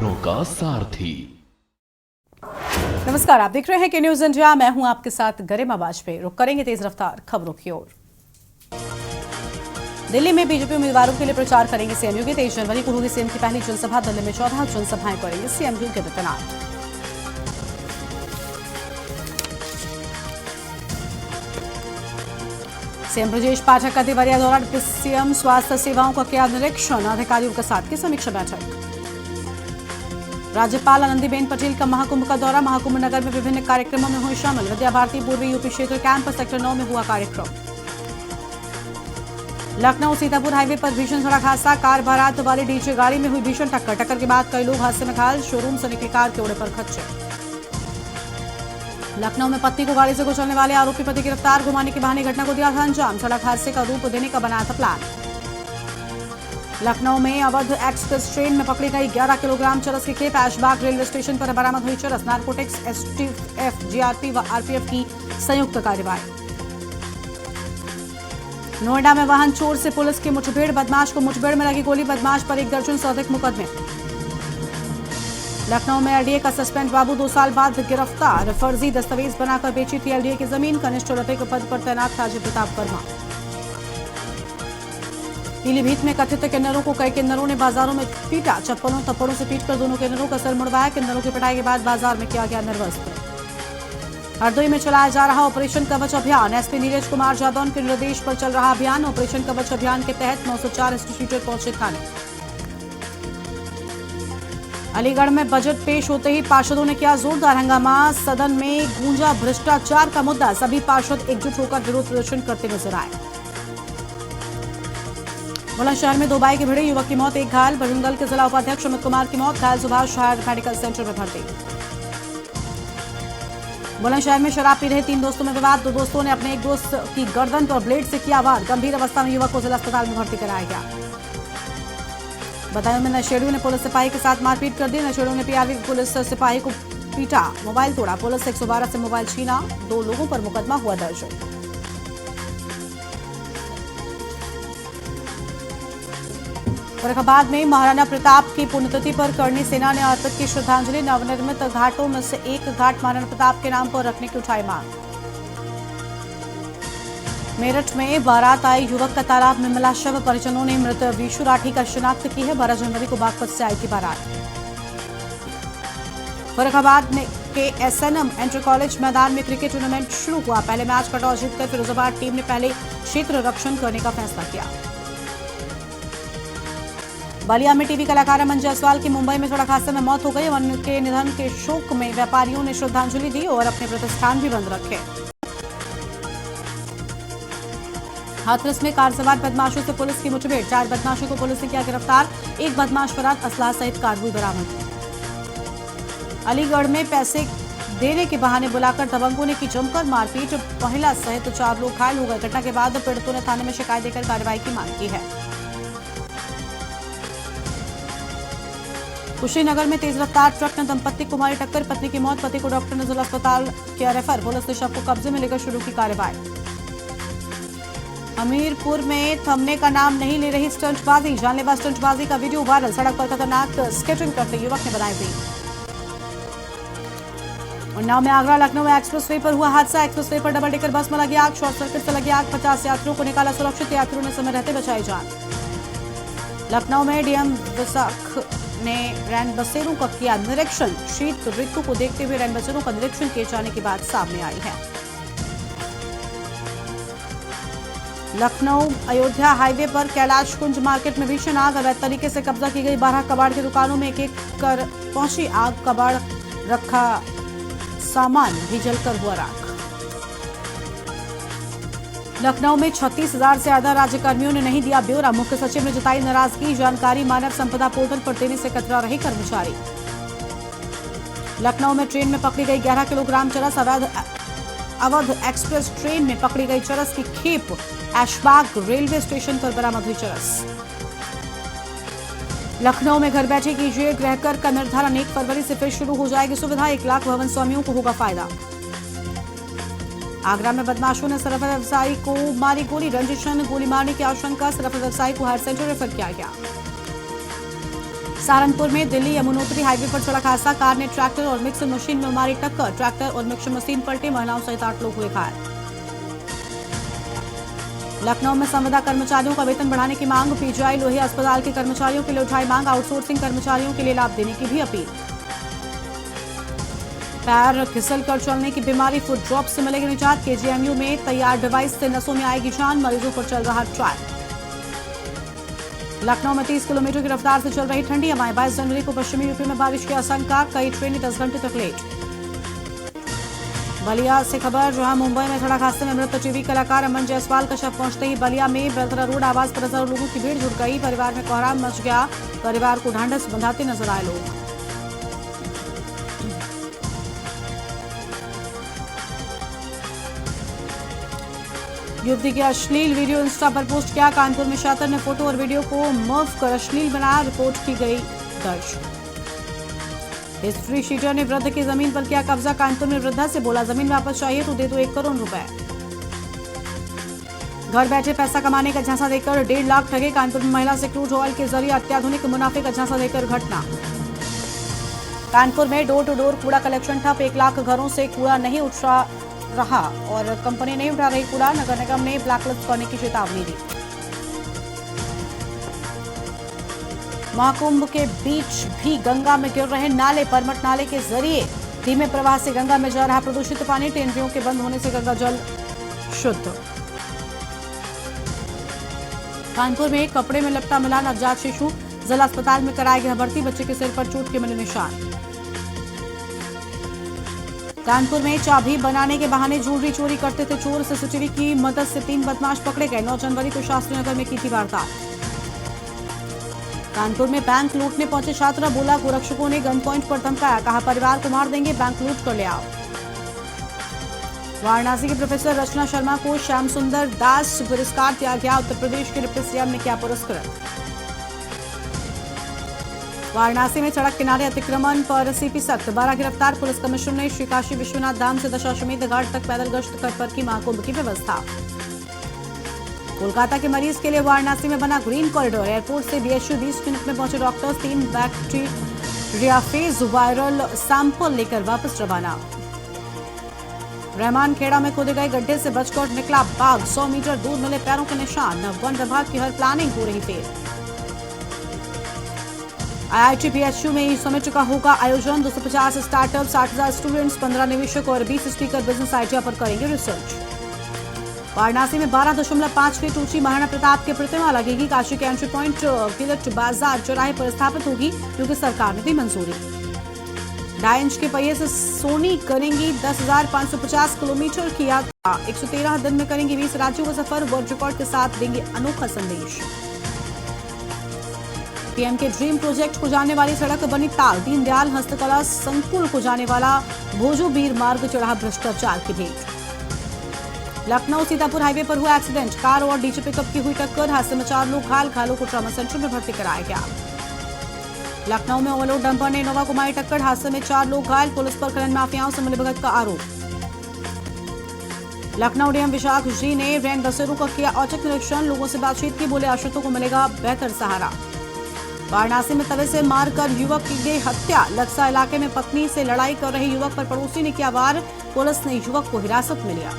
का सारथी। नमस्कार, आप देख रहे हैं के न्यूज इंडिया। मैं हूं आपके साथ गरिमा वाजपेयी। रुक करेंगे तेज रफ्तार खबरों की ओर। दिल्ली में बीजेपी उम्मीदवारों के लिए प्रचार करेंगे सीएम योगी। 23 जनवरी को होगी सीएम की पहली जनसभा। दिल्ली में 14 जनसभाएं करेंगे सीएम योगी आदित्यनाथ। सीएम ब्रजेश पाठक का देवरिया दौरा। डिप्टी सीएम स्वास्थ्य सेवाओं का किया निरीक्षण। अधिकारियों के साथ की समीक्षा बैठक। राज्यपाल आनंदीबेन पटेल का महाकुंभ का दौरा। महाकुंभ नगर में विभिन्न कार्यक्रमों में हुई शामिल। विद्या भारती पूर्वी यूपी क्षेत्र कैंप सेक्टर 9 में हुआ कार्यक्रम। लखनऊ सीतापुर हाईवे पर भीषण सड़क हादसा। कार बारात वाली डीजे गाड़ी में हुई भीषण टक्कर के बाद कई लोग हादसे में घायल। शोरूम से निकली कार के ओड़े पर खच्चे। लखनऊ में पत्नी को गाड़ी से कुचलने वाले आरोपी पति गिरफ्तार। घुमाने के बहाने घटना को दिया था अंजाम। सड़क हादसे का रूप देने का बनाया था प्लान। लखनऊ में अवध एक्सप्रेस ट्रेन में पकड़ी गई 11 किलोग्राम चरस की खेप। ऐशबाग रेलवे स्टेशन पर बरामद हुई चरस। नारकोटिक्स एसटीएफ जीआरपी व आरपीएफ की संयुक्त कार्रवाई। नोएडा में वाहन चोर से पुलिस की मुठभेड़। बदमाश को मुठभेड़ में लगी गोली। बदमाश पर 1 दर्जन से अधिक मुकदमे। लखनऊ में एलडीए का सस्पेंड बाबू 2 साल बाद गिरफ्तार। फर्जी दस्तावेज बनाकर बेची थी एलडीए की जमीन। कनिष्ठ रफे के पद पर तैनात था अजय प्रताप वर्मा। पीलीभीत में कथित किन्नरों को कई किन्नरों ने बाजारों में पीटा। चप्पलों थप्पड़ों से पीटकर दोनों किन्नरों का सर मुड़वाया। किन्नरों की पिटाई के बाद बाजार में किया गया निर्वस्त्र। हरदोई में चलाया जा रहा ऑपरेशन कवच अभियान। एसपी नीरज कुमार जादौन के निर्देश पर चल रहा अभियान। ऑपरेशन कवच अभियान के तहत 904 इंस्टीट्यूटर पहुंचे थाने। अलीगढ़ में बजट पेश होते ही पार्षदों ने किया जोरदार हंगामा। सदन में गूंजा भ्रष्टाचार का मुद्दा। सभी पार्षद एकजुट होकर विरोध प्रदर्शन करते नजर आए। बुलंदशहर में 2 बाइक भिड़ी। युवक की मौत, 1 घायल। बजरंग दल के जिला उपाध्यक्ष अमित कुमार की मौत। घायल सुभाष हायर मेडिकल सेंटर में भर्ती। बुलंदशहर में शराब पी रहे 3 दोस्तों में विवाद। 2 दोस्तों ने अपने एक दोस्त की गर्दन पर ब्लेड से किया वार। गंभीर अवस्था में युवक को जिला अस्पताल में भर्ती कराया गया। बदायूं में नशेड़ियों ने पुलिस सिपाही के साथ मारपीट कर दी। नशेड़ियों ने पीआरवी पुलिस सिपाही को पीटा, मोबाइल तोड़ा। पुलिस 112 से मोबाइल छीना। 2 लोगों पर मुकदमा हुआ दर्ज। फर्रुखाबाद में महाराणा प्रताप की पुण्यतिथि पर करणी सेना ने अर्पित की श्रद्धांजलि। नवनिर्मित घाटों में से एक घाट महाराणा प्रताप के नाम पर रखने की उठाई मांग। मेरठ में बारात आई युवक का तालाब में मिला शव। परिजनों ने मृत विशु राठी का शिनाख्त की है। 12 जनवरी को बागपत से आई थी बारात। फर्रुखाबाद के एसएनएम इंटर कॉलेज मैदान में क्रिकेट टूर्नामेंट शुरू हुआ। पहले मैच का टॉस जीतकर फिरोजाबाद टीम ने पहले क्षेत्र रक्षण करने का फैसला किया। बलिया में टीवी कलाकार अमन जायसवाल की मुंबई में सड़क हादसे में मौत हो गई। उनके निधन के शोक में व्यापारियों ने श्रद्धांजलि दी और अपने प्रतिष्ठान भी बंद रखे। हाथरस में कार सवार बदमाशों से पुलिस की मुठभेड़। 4 बदमाशों को पुलिस ने किया गिरफ्तार। 1 बदमाश फरार। असलाह सहित कारतूस बरामद। अलीगढ़ में पैसे देने के बहाने बुलाकर दबंगों ने की जमकर मारपीट। महिला सहित 4 लोग घायल हो गए। घटना के बाद पीड़ितों ने थाने में शिकायत देकर कार्रवाई की मांग की है। कुशीनगर में तेज रफ्तार ट्रक ने दंपत्ति को मारी टक्कर। पत्नी की मौत। पति को डॉक्टर ने जिला अस्पताल किया रेफर। पुलिस ने शव को कब्जे में लेकर शुरू की कार्रवाई। हमीरपुर में थमने का नाम नहीं ले रही स्टंटबाजी। जानलेवा स्टंटबाजी का वीडियो वायरल। सड़क पर खतरनाक स्केटिंग करते युवक ने बनाई वीडियो। उन्नाव में आगरा लखनऊ एक्सप्रेस वे पर हुआ हादसा। एक्सप्रेस वे पर डबल डेकर बस में लगी आग। शॉर्ट सर्किट से लगी आग। 50 यात्रियों को निकाला सुरक्षित। यात्रियों ने समय रहते बचाई जान। लखनऊ में डीएम विशाख ने रैन बसेरों का किया निरीक्षण। शीत ऋतु को देखते हुए रैन बसेरों का निरीक्षण किए जाने की बात सामने आई है। लखनऊ अयोध्या हाईवे पर कैलाश कुंज मार्केट में भीषण आग। अवैध तरीके से कब्जा की गई 12 कबाड़ की दुकानों में एक-एक कर पहुंची आग। कबाड़ रखा सामान भी जलकर हुआ राख। लखनऊ में 36,000 से ज्यादा राज्यकर्मियों ने नहीं दिया ब्यौरा। मुख्य सचिव ने जताई नाराजगी। जानकारी मानव संपदा पोर्टल पर देने से कतरा रहे कर्मचारी। लखनऊ में ट्रेन में पकड़ी गई 11 किलोग्राम चरस। अवध एक्सप्रेस ट्रेन में पकड़ी गई चरस की खेप। ऐशबाग रेलवे स्टेशन पर बरामद हुई चरस। लखनऊ में घर बैठे कीजिए गृहकर का निर्धारण। 1 फरवरी से फिर शुरू हो जाएगी सुविधा। 1 लाख भवन स्वामियों को होगा फायदा। आगरा में बदमाशों ने सराफा व्यवसायी को मारी गोली। रंजिशन गोली मारने की आशंका। सराफा व्यवसायी को हायर सेंटर रेफर किया गया। सहारनपुर में दिल्ली यमुनोत्री हाईवे पर सड़क हादसा, कार ने ट्रैक्टर और मिक्सर मशीन में मारी टक्कर, ट्रैक्टर और मिक्सर मशीन पलटे, महिलाओं सहित 8 लोग हुए घायल। लखनऊ में संविदा कर्मचारियों का वेतन बढ़ाने की मांग, पीजीआई लोहिया अस्पताल के कर्मचारियों के लिए उठाई मांग, आउटसोर्सिंग कर्मचारियों के लिए लाभ देने की भी अपील। पैर फिसल कर चलने की बीमारी फुट ड्रॉप से मिलेगी निजात, केजीएमयू में तैयार डिवाइस से नसों में आएगी जान, मरीजों पर चल रहा ट्रायल। लखनऊ में 30 किलोमीटर की रफ्तार से चल रही ठंडी हवाएं, 22 जनवरी को पश्चिमी यूपी में बारिश की आशंका, कई ट्रेनें 10 घंटे तक लेट। बलिया से खबर, जहां मुंबई में सड़क हादसे में मृत टीवी कलाकार अमन जायसवाल का शव पहुंचते ही बलिया में बेलतरा रोड आवास पर हजारों लोगों की भीड़ जुट गई, परिवार में कोहराम मच गया, परिवार को ढांढस बंधाते नजर आए लोग। युवती की अश्लील वीडियो इंस्टा पर पोस्ट किया, कानपुर में शातिर ने फोटो और वीडियो को मर्फ कर अश्लील बनाया, रिपोर्ट की गई दर्ज। हिस्ट्री शीटर ने वृद्ध की जमीन पर किया कब्जा, कानपुर में वृद्धा से बोला जमीन वापस चाहिए तो दे दो 1 करोड़ रुपए। घर बैठे पैसा कमाने का झांसा देकर 1.5 लाख ठगे, कानपुर में महिला से क्रूड ऑयल के जरिए अत्याधुनिक मुनाफे का झांसा देकर घटना। कानपुर में डोर टू डोर कूड़ा कलेक्शन ठप, 1 लाख घरों से कूड़ा नहीं उठ रहा और कंपनी नहीं उठा रही कूड़ा, नगर निगम ने ब्लैकलिस्ट करने की चेतावनी दी। महाकुंभ के बीच भी गंगा में गिर रहे नाले, परमट नाले के जरिए धीमे प्रवाह से गंगा में जा रहा प्रदूषित पानी, टेनरियों के बंद होने से गंगा जल शुद्ध। कानपुर में कपड़े में लपटा मिला नवजात शिशु, जिला अस्पताल में कराया गया भर्ती, बच्चे के सिर पर चोट के मिले निशान। कानपुर में चाबी बनाने के बहाने ज्वेलरी चोरी करते थे चोर, सीसीटीवी की मदद से 3 बदमाश पकड़े गए, 9 जनवरी को शास्त्री नगर में की थी वारदात। कानपुर में बैंक लूटने पहुंचे छात्र, बोला गोरक्षकों ने गन पॉइंट पर धमकाया, कहा परिवार को मार देंगे, बैंक लूट कर ले आओ। वाराणसी के प्रोफेसर रचना शर्मा को श्याम सुंदर दास पुरस्कार दिया गया, उत्तर प्रदेश के डिप्टी सीएम ने किया पुरस्कृत। वाराणसी में सड़क किनारे अतिक्रमण पर सीपी सख्त, 12 गिरफ्तार, पुलिस कमिश्नर ने श्री काशी विश्वनाथ धाम से दशाश्वमेध घाट तक पैदल गश्त कर की महाकुंभ की व्यवस्था। कोलकाता के मरीज के लिए वाराणसी में बना ग्रीन कॉरिडोर, एयरपोर्ट से बीएचयू 20 मिनट में पहुंचे डॉक्टर, 3 बैक्टीरियाफेज वायरल सैंपल लेकर वापस रवाना। रहमान खेड़ा में खोदे गए गड्ढे से बचकर निकला बाघ, 100 मीटर दूर मिले पैरों के निशान, वन विभाग की हर प्लानिंग हो रही फेल। आईआईटी बीएचयू में ई समिट का होगा आयोजन, 250 स्टार्टअप, 60,000 स्टूडेंट्स, 15 निवेशक और 20 स्पीकर बिजनेस आइडिया पर करेंगे रिसर्च। वाराणसी में 12.5 फीट ऊंची महाराणा प्रताप की प्रतिमा लगेगी, काशी के एंट्री पॉइंट गिलट बाजार चौराहे पर स्थापित होगी, क्योंकि सरकार ने दी मंजूरी। 2.5 इंच के पहिए से सोनी करेंगी 10,550 किलोमीटर की यात्रा, 113 दिन में करेंगी 20 राज्यों का सफर, वर्ल्ड रिकॉर्ड के साथ देंगे अनोखा संदेश। पीएम के ड्रीम प्रोजेक्ट को जाने वाली सड़क बनी ताल, दीनदयाल हस्तकला संकुल को जाने वाला भोजो बीर मार्ग चढ़ा भ्रष्टाचार की भेंट। लखनऊ सीतापुर हाईवे पर हुआ एक्सीडेंट, कार और डीजे पिकअप की हुई टक्कर, हादसे में 4 लोग घायल, घायलों को ट्रॉमा सेंटर में भर्ती कराया गया। लखनऊ में ओवरलोड डंपर ने इनोवा को मारी टक्कर, हादसे में 4 लोग घायल, पुलिस पर खनन माफियाओं से मिलीभगत का आरोप। लखनऊ डीएम विशाख जी ने रैन बसेरों का किया औचक निरीक्षण, लोगों से बातचीत की, बोले आश्रितों को मिलेगा बेहतर सहारा। वाराणसी में तवे से मारकर युवक की गई हत्या, लक्सा इलाके में पत्नी से लड़ाई कर रहे युवक पर पड़ोसी ने किया वार, पुलिस ने युवक को हिरासत में लिया।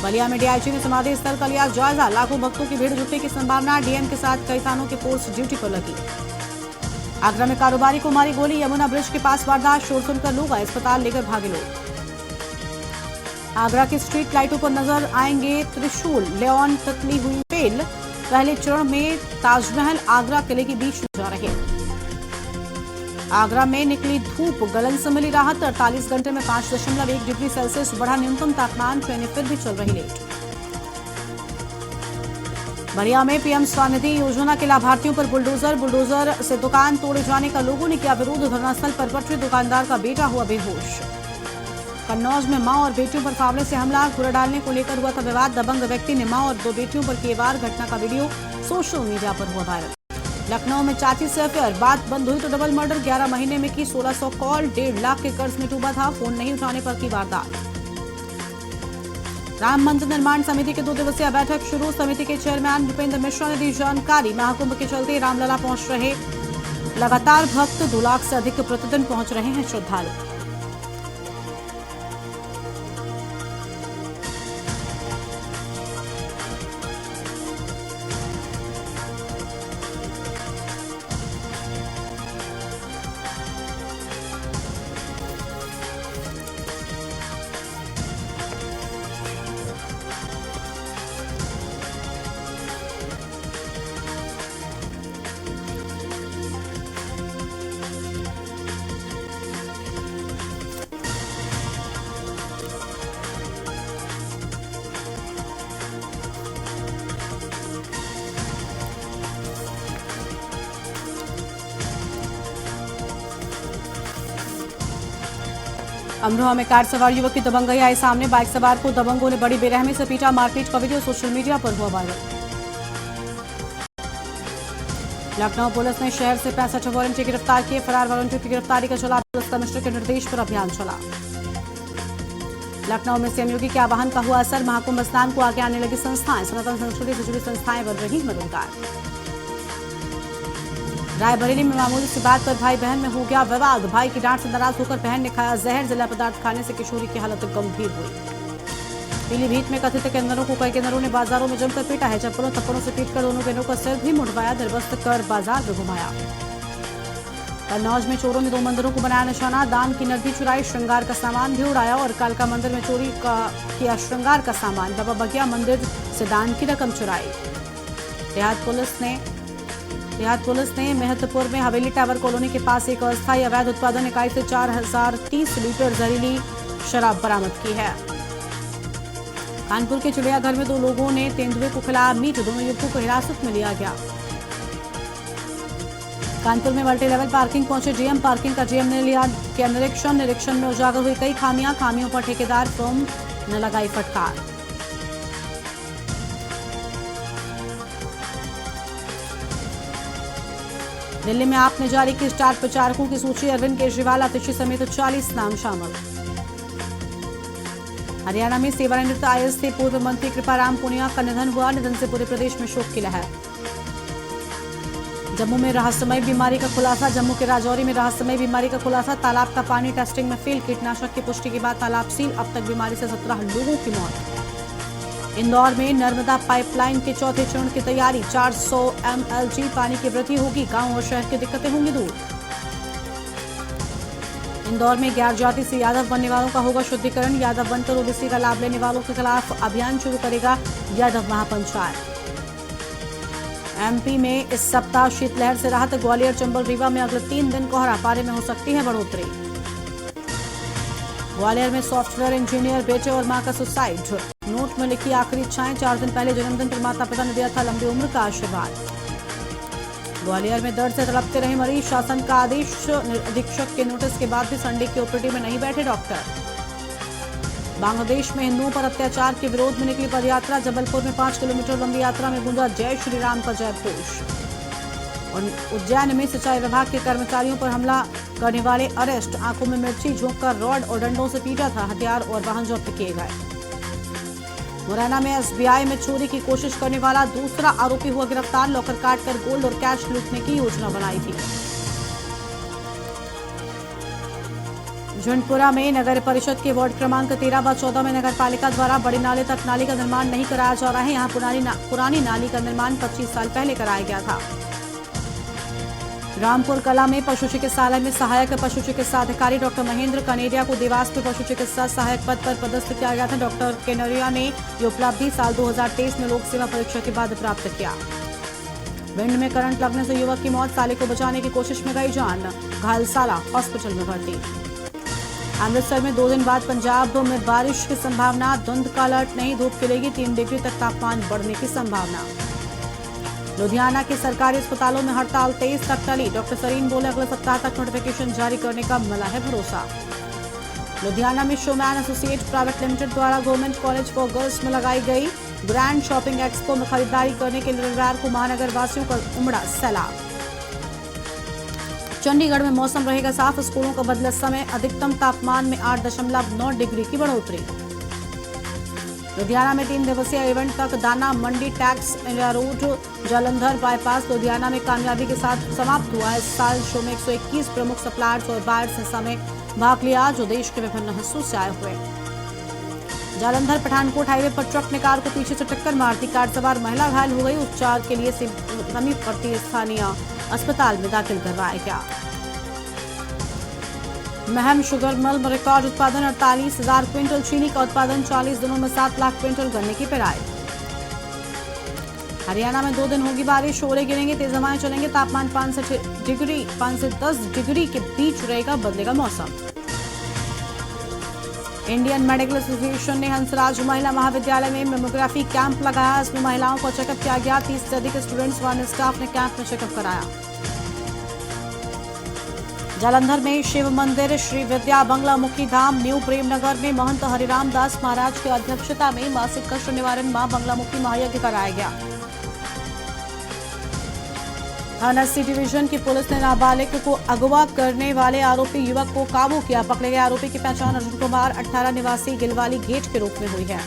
बलिया में डीआईजी ने समाधि स्थल का लिया जायजा, लाखों भक्तों की भीड़ जुटने की संभावना, डीएम के साथ कई थानों की फोर्स ड्यूटी पर लगी। आगरा में कारोबारी को मारी गोली, यमुना ब्रिज के पास वारदात, शोर सुनकर लोग आए, अस्पताल लेकर भागे लोग। आगरा की स्ट्रीट लाइटों पर नजर आएंगे त्रिशूल, लेऑन तकली हुई फेल, पहले चरण में ताजमहल आगरा किले के बीच जा रहे। आगरा में निकली धूप, गलन से मिली राहत, 48 घंटे में 5.1 डिग्री सेल्सियस बढ़ा न्यूनतम तापमान, ट्रेनें फिर भी चल रही लेट। बलिया में पीएम स्वनिधि योजना के लाभार्थियों पर बुलडोजर से दुकान तोड़े जाने का लोगों ने किया विरोध, धरनास्थल पर पटरी, दुकानदार का बेटा हुआ बेहोश। कन्नौज में मां और बेटियों पर फावड़े से हमला, घुरा डालने को लेकर हुआ था विवाद, दबंग व्यक्ति ने मां और 2 बेटियों पर किए वार, घटना का वीडियो सोशल मीडिया पर हुआ वायरल। लखनऊ में चाची से अफेयर, बात बंद हुई तो डबल मर्डर, 11 महीने में की 1600 कॉल, 1.5 लाख के कर्ज में डूबा था, फोन नहीं उठाने पर की वारदात। राम मंदिर निर्माण समिति की 2 दिवसीय बैठक शुरू, समिति के चेयरमैन भूपेंद्र मिश्रा ने दी जानकारी, महाकुंभ के चलते रामलला पहुंच रहे लगातार भक्त 2 लाख से अधिक प्रतिदिन पहुंच रहे हैं श्रद्धालु। अमरोहा में कार सवार युवक की दबंगई आई सामने। बाइक सवार को दबंगों ने बड़ी बेरहमी से पीटा। मारपीट का वीडियो सोशल मीडिया पर हुआ वायरल। लखनऊ पुलिस ने शहर से 65 वारंटी गिरफ्तार किए। फरार वारंटियों की गिरफ्तारी का चला। पुलिस कमिश्नर के निर्देश पर अभियान चला। लखनऊ में सीएम योगी के आह्वान का हुआ असर। महाकुंभ स्नान को आगे आने लगी संस्थाएं। सनातन संस्कृति से जुड़ी संस्थाएं बन रही मददगार। रायबरेली में मामूली सी बात पर भाई बहन में हो गया विवाद। भाई की डांट से नाराज होकर बहन ने खाया जहर। जिला पदार्थ खाने से किशोरी की हालत गंभीर हुई। पीलीभीत में कथित किन्नरों को कई किन्नरों ने बाजारों में जमकर पीटा है। चप्पलों थप्पड़ों से पीटकर दोनों बहनों का सिर भी मुड़वाया। निर्वस्त्र कर बाजार में घुमाया। कन्नौज में चोरों ने 2 मंदिरों को बनाया निशाना। दान की नकदी चुराई। श्रृंगार का सामान भी उड़ाया। और कालका मंदिर में चोरी किया श्रृंगार का सामान। बाबा बगिया मंदिर से दान की रकम चुराई। देहात पुलिस ने महतपुर में हवेली टावर कॉलोनी के पास एक अस्थायी अवैध उत्पादन इकाई से 4030 लीटर जहरीली शराब बरामद की है। कानपुर के चिड़ियाघर में 2 लोगों ने तेंदुए को खिलाया मीट। दोनों युवकों को हिरासत में लिया गया। कानपुर में मल्टी लेवल पार्किंग पहुंचे डीएम। पार्किंग का डीएम ने लिया किया निरीक्षण में उजागर हुई कई खामियों पर ठेकेदार फर्म ने लगाई फटकार। दिल्ली में आप ने जारी की स्टार प्रचारकों की सूची। अरविंद केजरीवाल आतिशी समेत 40 नाम शामिल। हरियाणा में सेवानिवृत्त आईएएस थे पूर्व मंत्री कृपाराम पुनिया का निधन हुआ। निधन से पूरे प्रदेश में शोक की लहर। जम्मू में रहस्यमय बीमारी का खुलासा। जम्मू के राजौरी में रहस्यमय बीमारी का खुलासा। तालाब का पानी टेस्टिंग में फेल। कीटनाशक की पुष्टि के बाद तालाब सील। अब तक बीमारी से 17 लोगों की मौत। इंदौर में नर्मदा पाइपलाइन के 4थे चरण की तैयारी। 400 mlg पानी की वृद्धि होगी। गांव और शहर की दिक्कतें होंगी दूर। इंदौर में गैर जाति से यादव बनने वालों का होगा शुद्धिकरण। यादव बनकर ओबीसी का लाभ लेने वालों के खिलाफ अभियान शुरू करेगा यादव महापंचायत। एमपी में इस सप्ताह शीतलहर से राहत। ग्वालियर, चंबल, रीवा में अगले 3 दिन कोहरा। पारे में हो सकती है बढ़ोतरी। ग्वालियर में सॉफ्टवेयर इंजीनियर बेटे और मां का सुसाइड। नोट में लिखी आखिरी इच्छाएं। 4 दिन पहले जन्मदिन पर माता पिता ने दिया था लंबी उम्र का आशीर्वाद। ग्वालियर में दर्द से तड़पते रहे मरीज। शासन का आदेश। अधीक्षक के नोटिस के बाद भी संडे की ओपीडी में नहीं बैठे डॉक्टर। बांग्लादेश में हिंदुओं पर अत्याचार के विरोध में निकली पदयात्रा। जबलपुर में 5 किलोमीटर लंबी यात्रा में गूंजा जय श्री राम का जयघोष। और उज्जैन में सिंचाई विभाग के कर्मचारियों पर हमला करने वाले अरेस्ट। आंखों में मिर्ची झोंककर रॉड और डंडों से पीटा था। हथियार और वाहन जब्त किए गए। मुरैना में एसबीआई में चोरी की कोशिश करने वाला दूसरा आरोपी हुआ गिरफ्तार। लॉकर काटकर गोल्ड और कैश लूटने की योजना बनाई थी। झुंडपुरा में नगर परिषद के वार्ड क्रमांक 13 व 14 में नगर पालिका द्वारा बड़ी नाले तक नाली का निर्माण नहीं कराया जा रहा है। यहाँ पुरानी नाली का निर्माण 25 साल पहले कराया गया था। रामपुर कला में पशु चिकित्सालय में सहायक पशु चिकित्सा अधिकारी डॉक्टर महेंद्र कनेरिया को देवास में पशु चिकित्सा सहायक पद पर पदस्थ किया गया था। डॉक्टर कनेरिया ने ये उपलब्धि साल 2023 में लोक सेवा परीक्षा के बाद प्राप्त किया। भिंड में करंट लगने से युवक की मौत। साले को बचाने की कोशिश में गई जान। घायल साला हॉस्पिटल में भर्ती। अमृतसर में 2 दिन बाद पंजाब में बारिश की संभावना। धुंध का अलर्ट नहीं। धूप खिलेगी। 3 डिग्री तक तापमान बढ़ने की संभावना। लुधियाना के सरकारी अस्पतालों में हड़ताल 23 तक टली। डॉक्टर सरीन बोले अगले सप्ताह तक नोटिफिकेशन जारी करने का मिला है भरोसा। लुधियाना में शोमैन एसोसिएट प्राइवेट लिमिटेड द्वारा गवर्नमेंट कॉलेज फॉर गर्ल्स में लगाई गई ग्रैंड शॉपिंग एक्सपो में खरीदारी करने के लिए रविवार को महानगर वासियों का उमड़ा सैलाब। चंडीगढ़ में मौसम रहेगा साफ। स्कूलों का बदला समय। अधिकतम तापमान में 8.9 डिग्री की बढ़ोतरी। लुधियाना में 3 दिवसीय इवेंट तक दाना मंडी tax India route Jalandhar bypass Ludhiana में कामयाबी के साथ समाप्त हुआ। इस साल शो में 121 प्रमुख सप्लायर्स और बायर्स ने हिस्सा में भाग लिया जो देश के विभिन्न हिस्सों से आए हुए। जालंधर पठानकोट हाईवे पर ट्रक ने कार को पीछे से टक्कर मार दी। कार सवार महिला घायल हो गई। उपचार के लिए समीपवर्ती स्थानीय अस्पताल में दाखिल करवाया गया। महम शुगर मिल में रिकॉर्ड उत्पादन 48,000 क्विंटल, चीनी का उत्पादन 40 दिनों में 7 लाख क्विंटल, गन्ने की पेराई। हरियाणा में 2 दिन होगी बारिश, ओले गिरेंगे, तेज हवाएं चलेंगे, तापमान 5 से 10 डिग्री के बीच रहेगा, बदलेगा मौसम। इंडियन मेडिकल एसोसिएशन ने हंसराज महिला महाविद्यालय में मेमोग्राफी कैंप लगाया। इसमें महिलाओं को चेकअप किया गया। 30 से अधिक स्टूडेंट्स व स्टाफ ने कैंप में चेकअप कराया। जालंधर में शिव मंदिर श्री विद्या बंगला मुखी धाम न्यू प्रेमनगर में महंत हरिराम दास महाराज की अध्यक्षता में मासिक कष्ट निवारण मां बंगलामुखी महायज्ञ कराया गया। थाना सी डिवीजन की पुलिस ने नाबालिग को अगवा करने वाले आरोपी युवक को काबू किया। पकड़े गए आरोपी की पहचान अर्जुन कुमार 18 निवासी गिलवाली गेट के रूप में हुई है।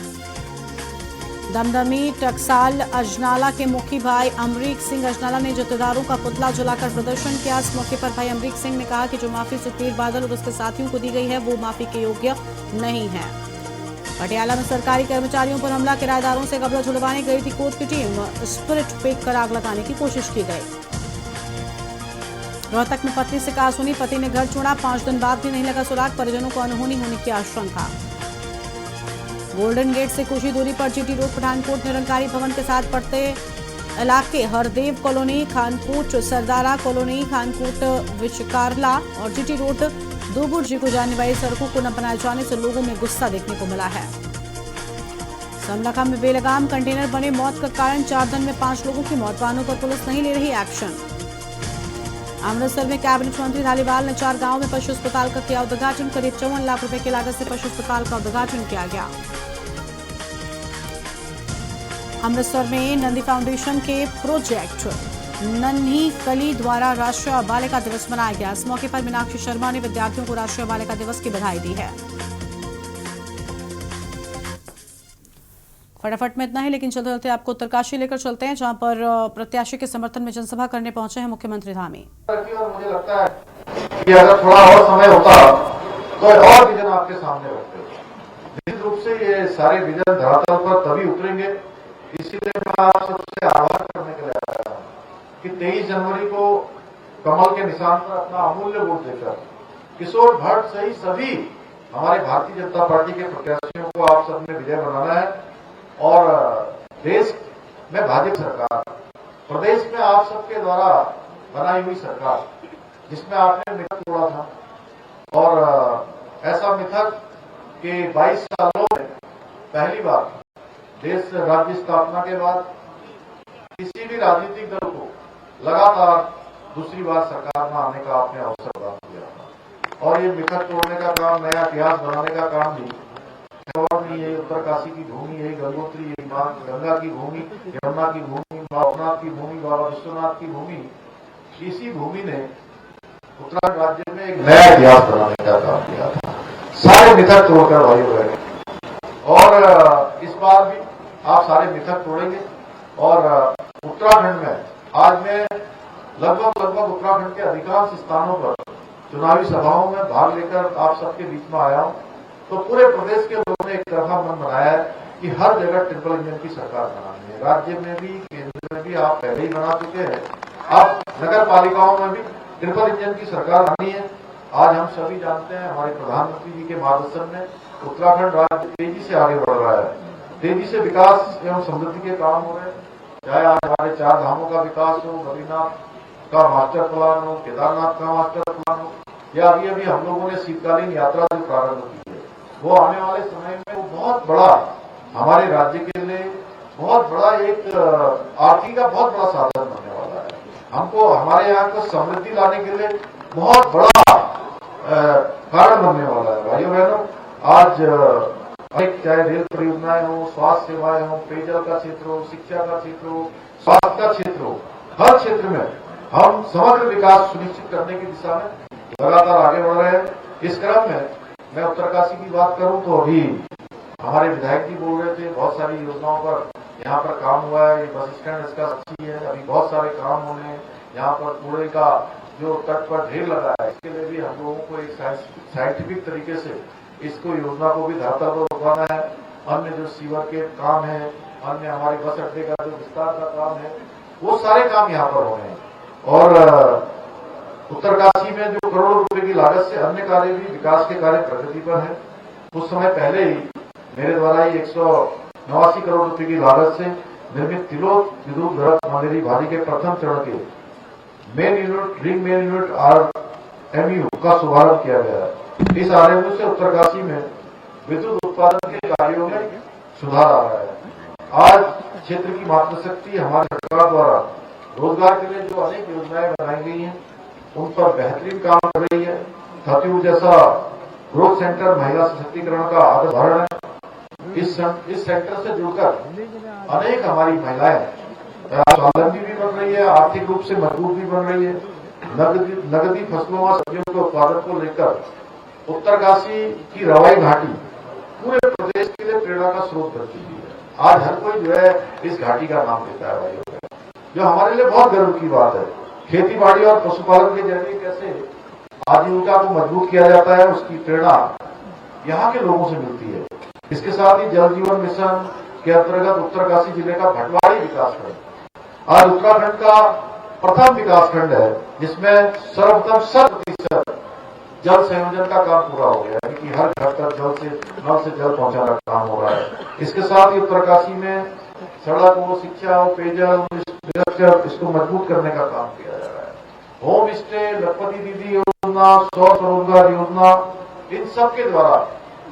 दमदमी टकसाल अजनाला के मुखी भाई अमरीक सिंह अजनाला ने जत्थेदारों का पुतला जलाकर प्रदर्शन किया। इस मौके पर भाई अमरीक सिंह ने कहा कि जो माफी सुखबीर बादल और उसके साथियों को दी गई है वो माफी के योग्य नहीं है। पटियाला में सरकारी कर्मचारियों पर हमला, किराएदारों से कब्जा छुड़वाने गई थी कोर्ट की टीम। स्पिरिट फेंक कर आग लगाने की कोशिश की गई। रोहतक में पत्नी से कहासुनी, पति ने घर छोड़ा, 5 दिन बाद भी नहीं लगा सुराग, परिजनों को अनहोनी होने की आशंका। गोल्डन गेट से कुछ ही दूरी पर जीटी रोड पठानकोट निरंकारी भवन के साथ पड़ते इलाके हरदेव कॉलोनी, खानकोट सरदारा कॉलोनी, खानकोट विचकारला और जीटी रोड दोबुर्जी को जाने वाली सड़कों को न बनाए जाने से लोगों में गुस्सा देखने को मिला है। समलखा में बेलगाम कंटेनर बने, मौत का कारण 4 दिन में 5 लोगों की मौत, वाहनों पर पुलिस नहीं ले रही एक्शन। अमृतसर में कैबिनेट मंत्री धालीवाल ने 4 गांवों में पशु अस्पताल का किया उद्घाटन। करीब 54 लाख रुपए की लागत से पशु अस्पताल का उद्घाटन किया गया। अमृतसर में नंदी फाउंडेशन के प्रोजेक्ट नन्ही कली द्वारा राष्ट्रीय बालिका दिवस मनाया गया। इस मौके पर मीनाक्षी शर्मा ने विद्यार्थियों को राष्ट्रीय बालिका दिवस की बधाई दी है। फटाफट में इतना ही, लेकिन चलते चलते आपको उत्तरकाशी लेकर चलते हैं, जहां पर प्रत्याशी के समर्थन में जनसभा करने पहुंचे हैं मुख्यमंत्री धामी। मुझे लगता है कि अगर थोड़ा और समय होता तो और विजन आपके सामने रखते। निश्चित रूप से ये सारे विजन धरातल पर तभी उतरेंगे, इसीलिए मैं आप सबसे आह्वान करने के लिए आया हूं कि 23 जनवरी को कमल के निशान पर अपना अमूल्य वोट देकर किशोर भट्ट सही सभी हमारे भारतीय जनता पार्टी के प्रत्याशियों को आप सबने विजय बनाना है। और देश में भाजपा सरकार, प्रदेश में आप सबके द्वारा बनाई हुई सरकार, जिसमें आपने मिथक तोड़ा था, और ऐसा मिथक कि 22 सालों में पहली बार देश राज्य स्थापना के बाद किसी भी राजनीतिक दल को लगातार दूसरी बार सरकार में आने का आपने अवसर प्रदान किया था। और ये मिथक तोड़ने का काम, नया इतिहास बनाने का काम भी और नहीं, यही उत्तरकाशी की भूमि, यही गंगोत्री, यही मां गंगा की भूमि, यमुना की भूमि, बाबूनाथ की भूमि, बाबा विश्वनाथ की भूमि, इसी भूमि ने उत्तराखंड राज्य में एक नया इतिहास बनाने का काम किया था। सारे मिथक तोड़कर भाइयों बहनों, और इस बार भी आप सारे मिथक तोड़ेंगे। और उत्तराखंड में आज मैं लगभग उत्तराखंड के अधिकांश स्थानों पर चुनावी सभाओं में भाग लेकर आप सबके बीच में आया हूं, तो पूरे प्रदेश के लोगों ने एक तरफा मन बनाया है कि हर जगह ट्रिपल इंजन की सरकार बनानी है। राज्य में भी, केंद्र में भी आप पहले ही बना चुके हैं, अब नगर पालिकाओं में भी ट्रिपल इंजन की सरकार बनानी है। आज हम सभी जानते हैं, हमारे प्रधानमंत्री जी के मार्गदर्शन में उत्तराखंड राज्य तेजी से आगे बढ़ रहा है, तेजी से विकास एवं समृद्धि के काम हो रहे हैं। चाहे आज हमारे 4 धामों का विकास हो, बद्रीनाथ का मास्टर प्लान हो, केदारनाथ का मास्टर प्लान हो, या अभी हम लोगों ने शीतकालीन यात्रा जो प्रारंभ की है, वो आने वाले समय में वो बहुत बड़ा हमारे राज्य के लिए बहुत बड़ा एक आर्थिकी का बहुत बड़ा साधन बनने वाला है। हमको हमारे यहाँ को समृद्धि लाने के लिए बहुत बड़ा कारण बनने वाला है। भाइयों बहनों, आज चाहे रेल परियोजनाएं हो, स्वास्थ्य सेवाएं हो, पेयजल का क्षेत्र हो, शिक्षा का क्षेत्र हो, स्वास्थ्य का क्षेत्र हो, हर क्षेत्र में हम समग्र विकास सुनिश्चित करने की दिशा में लगातार आगे बढ़ रहे हैं। इस क्रम में मैं उत्तरकाशी की बात करूं तो अभी हमारे विधायक जी बोल रहे थे, बहुत सारी योजनाओं पर यहाँ पर काम हुआ है। ये बस स्टैंड इसका अच्छी है, अभी बहुत सारे काम होने हैं। यहाँ पर कूड़े का जो तट पर ढेर लगा है, इसके लिए भी हम लोगों को एक साइंटिफिक तरीके से इसको योजना को भी धरातल पर उठाना है। अन्य जो सीवर के काम है, अन्य हमारे बस अड्डे का जो विस्तार का काम है, वो सारे काम यहाँ पर होने हैं। और उत्तरकाशी में जो करोड़ों रुपए की लागत से अन्य कार्य भी, विकास के कार्य प्रगति पर है। कुछ समय पहले ही मेरे द्वारा ही 189 करोड़ रुपए की लागत से निर्मित तिलोक विद्युत भरत मंदिरी भारी के प्रथम चरण के रिंग मेन यूनिट RMU का शुभारंभ किया गया है। इस RMU से उत्तरकाशी में विद्युत उत्पादन के कार्यों में सुधार आ रहा है। आज क्षेत्र की मातृशक्ति हमारी सरकार द्वारा रोजगार के लिए जो अनेक योजनाएं बनाई गई हैं, उन पर बेहतरीन काम कर रही है। सतयुग जैसा ग्रोथ सेंटर महिला सशक्तिकरण का आधार है। इस सेंटर से जुड़कर अनेक हमारी महिलाएं स्वावलंबी भी बन रही है, आर्थिक रूप से मजबूत भी बन रही है। नगदी फसलों और सब्जियों के उत्पादन को लेकर उत्तरकाशी की रवाई घाटी पूरे प्रदेश के लिए प्रेरणा का स्रोत बन चुकी है। आज हर कोई जो है इस घाटी का नाम लेता है भाइयों, जो हमारे लिए बहुत गर्व की बात है। खेती बाड़ी और पशुपालन के जरिए कैसे आजीविका को मजबूत किया जाता है, उसकी प्रेरणा यहाँ के लोगों से मिलती है। इसके साथ ही जल जीवन मिशन के अंतर्गत उत्तरकाशी जिले का भटवाड़ी विकासखंड आज उत्तराखंड का प्रथम विकासखंड है, जिसमें सर्वप्रथम 100% जल संयोजन का काम पूरा हो गया है कि हर घर तक नल से जल पहुंचाने का काम हो रहा है। इसके साथ ही उत्तरकाशी में सड़क हो, शिक्षा हो, पेयजल, इसको मजबूत करने का काम किया जा रहा है। होम स्टे, लखपति दीदी योजना, स्वरोजगार योजना, इन सब के द्वारा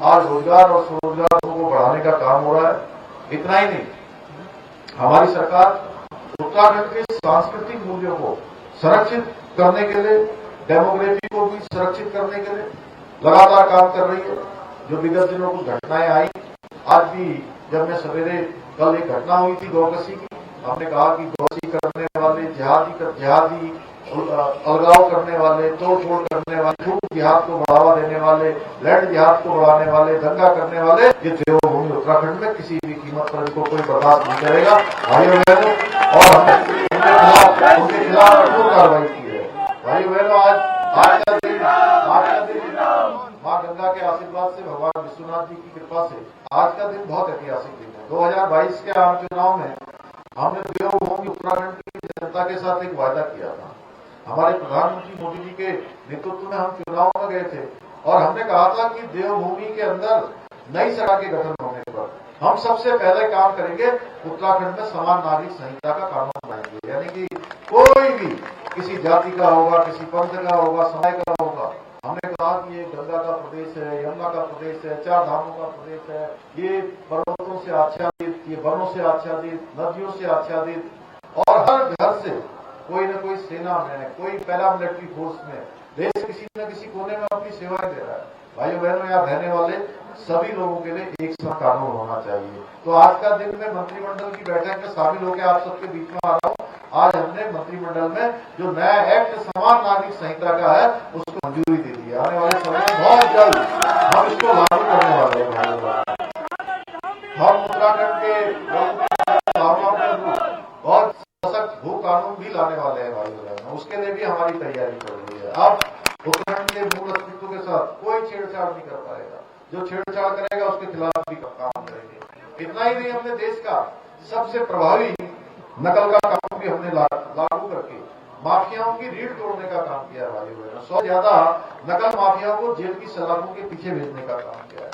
आज रोजगार और स्वरोजगार को बढ़ाने का काम हो रहा है। इतना ही नहीं, हमारी सरकार उत्तराखंड के सांस्कृतिक मूल्यों को संरक्षित करने के लिए, डेमोग्राफी को भी संरक्षित करने के लिए लगातार काम कर रही है। जो विगत दिनों कुछ घटनाएं आई, आज भी जब मैं सवेरे कल एक घटना हुई थी गौकसी की, हमने कहा कि गौकसी करने वाले, जिहादी अलगाव करने वाले, तोड़ फोड़ करने वाले, छूट जिहाद को बढ़ावा देने वाले, लैंड जिहाद को बढ़ाने वाले, दंगा करने वाले, ये देवभूमि उत्तराखंड में किसी भी कीमत पर इनको कोई बर्दाश्त नहीं करेगा भाइयों बहनों। और हमने उनके खिलाफ कठोर कार्रवाई की है भाइयों बहनों। आज का दिन माँ गंगा के आशीर्वाद से, भगवान विश्वनाथ जी की कृपा से आज का दिन बहुत ऐतिहासिक दिन है। 2022 के आम चुनाव में हमने देवभूमि उत्तराखंड की जनता के साथ एक वायदा किया था। हमारे प्रधानमंत्री मोदी जी के नेतृत्व में हम चुनाव में गए थे और हमने कहा था कि देवभूमि के अंदर नई सरकार के गठन होने पर हम सबसे पहले काम करेंगे, उत्तराखंड में समान नागरिक संहिता का कानून बनाएंगे। यानी कि कोई भी किसी जाति का होगा, किसी पंथ का होगा, समय का होगा। हमने कहा कि ये गंगा का प्रदेश है, यमुना का प्रदेश है, 4 धामों का प्रदेश है, ये पर्वतों से आच्छादित, ये वनों से आच्छादित, नदियों से आच्छादित, और हर घर से कोई न कोई सेना में, कोई पैरामिलिट्री फोर्स में, देश किसी न किसी कोने में अपनी सेवाएं दे रहा है। भाइयों बहनों, यहाँ रहने वाले सभी लोगों के लिए एक सा कानून होना चाहिए। तो आज का दिन में मंत्रिमंडल की बैठक में शामिल होकर आप सबके बीच में आ रहा हूँ। आज हमने मंत्रिमंडल में जो नया एक्ट समान नागरिक संहिता का है, उसको मंजूरी दे दी है। आने वाले समय में बहुत जल्द हम इसको लागू करने वाले हैं। हम उत्तराखंड के बहुत सशक्त भू कानून भी लाने वाले हैं भाइयों बहनों, उसके लिए भी हमारी तैयारी चल रही है। अब उत्तराखंड के मूल अस्तित्व के साथ कोई छेड़छाड़ नहीं कर पाएगा। जो छेड़छाड़ करेगा उसके खिलाफ भी काम करेंगे। इतना ही नहीं, हमने देश का सबसे प्रभावी नकल का कानून भी हमने लागू करके माफियाओं की रीढ़ तोड़ने का काम किया है भाइयों बहनों। 100 से ज्यादा नकल माफियाओं को जेल की सलाखों के पीछे भेजने का काम किया है।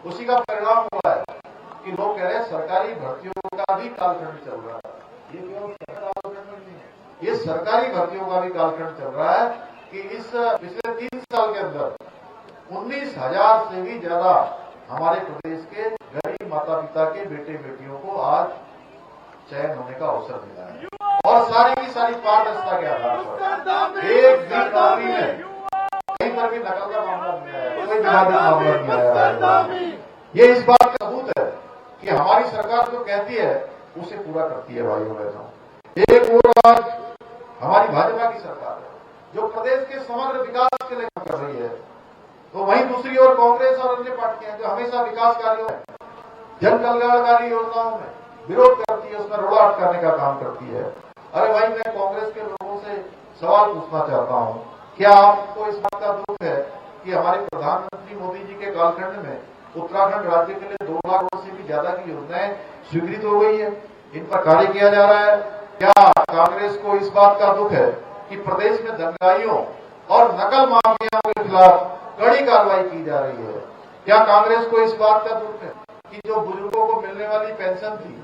उसी का परिणाम हुआ है कि लोग कह रहे हैं सरकारी भर्तियों का भी कालखंड चल रहा है। ये केवल कालखंड नहीं है, ये सरकारी भर्तियों का भी कालखंड चल रहा है कि इस पिछले 3 साल के अंदर 19,000 से भी ज्यादा हमारे प्रदेश के गरीब माता पिता के बेटे बेटियों को आज चयन होने का अवसर मिला है। और सारी की सारी पारदर्शिता के आधार पर एक भी नौकरी में कहीं पर भी नकल का मामला नहीं आया, कोई विवादित मामला नहीं आया। ये इस बात का सबूत है कि हमारी सरकार जो कहती है उसे पूरा करती है भाइयों बहनों। एक और आज हमारी भाजपा की सरकार है जो प्रदेश के समग्र विकास के लिए कर रही है, तो वहीं दूसरी ओर कांग्रेस और अन्य पार्टियां जो हमेशा विकास कार्यों में जन कल्याणकारी योजनाओं में विरोध करती है, उसमें रोड़ा अटकाने का काम करती है। अरे भाई, मैं कांग्रेस के लोगों से सवाल पूछना चाहता हूं, क्या आपको इस बात का दुख है कि हमारे प्रधानमंत्री मोदी जी के कालखंड में उत्तराखंड राज्य के लिए 2 लाख करोड़ से भी ज्यादा की योजनाएं स्वीकृत हो गई है, इन पर कार्य किया जा रहा है? क्या कांग्रेस को इस बात का दुख है कि प्रदेश में दंगाइयों और नकल माफियाओं के खिलाफ कड़ी कार्रवाई की जा रही है? क्या कांग्रेस को इस बात का दुख है कि जो बुजुर्गों को मिलने वाली पेंशन थी,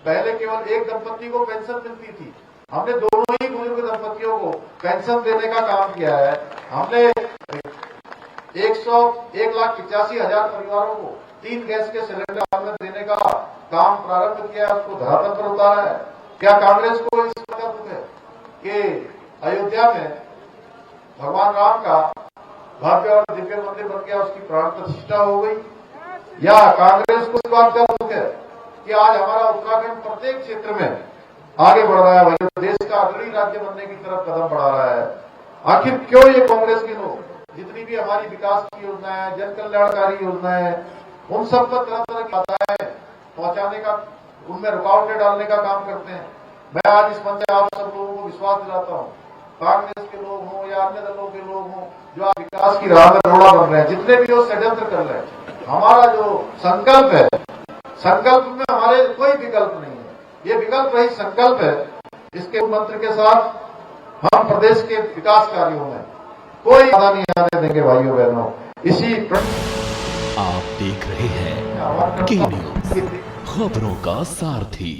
पहले केवल एक दंपति को पेंशन मिलती थी, हमने दोनों ही बुजुर्ग दंपतियों को पेंशन देने का काम किया है। हमने 1,85,000 परिवारों को 3 गैस के सिलेंडर देने का काम प्रारंभ किया है, उसको धरातल पर उतारा है। क्या कांग्रेस को इस बात का दुख है कि अयोध्या में भगवान राम का भव्य और दिव्य मंदिर बन गया, उसकी प्राण प्रतिष्ठा हो गई? या कांग्रेस को इस बात का दुख है कि आज हमारा उत्तराखंड प्रत्येक क्षेत्र में आगे बढ़ रहा है, वही देश का अग्रणी राज्य बनने की तरफ कदम बढ़ा रहा है? आखिर क्यों ये कांग्रेस के लोग जितनी भी हमारी विकास की योजनाएं, जन कल्याणकारी योजनाएं, उन सब पर तरह तरह की बाधाएं पहुंचाने का, उनमें रुकावटें डालने का काम करते हैं? मैं आज इस मंच से आप सब लोगों को विश्वास दिलाता हूँ, कांग्रेस के लोग हों या अन्य दलों के लोग हों, जो आज विकास की राह में रोड़ा बन रहे हैं, जितने भी वो षड्यंत्र कर रहे हैं, हमारा जो संकल्प है, संकल्प में हमारे कोई विकल्प नहीं है। ये विकल्प रही संकल्प है, इसके मंत्र के साथ हम प्रदेश के विकास कार्यों में कोई बाधा नहीं आने देंगे भाइयों बहनों। इसी आप देख रहे हैं के न्यूज़, खबरों का सारथी।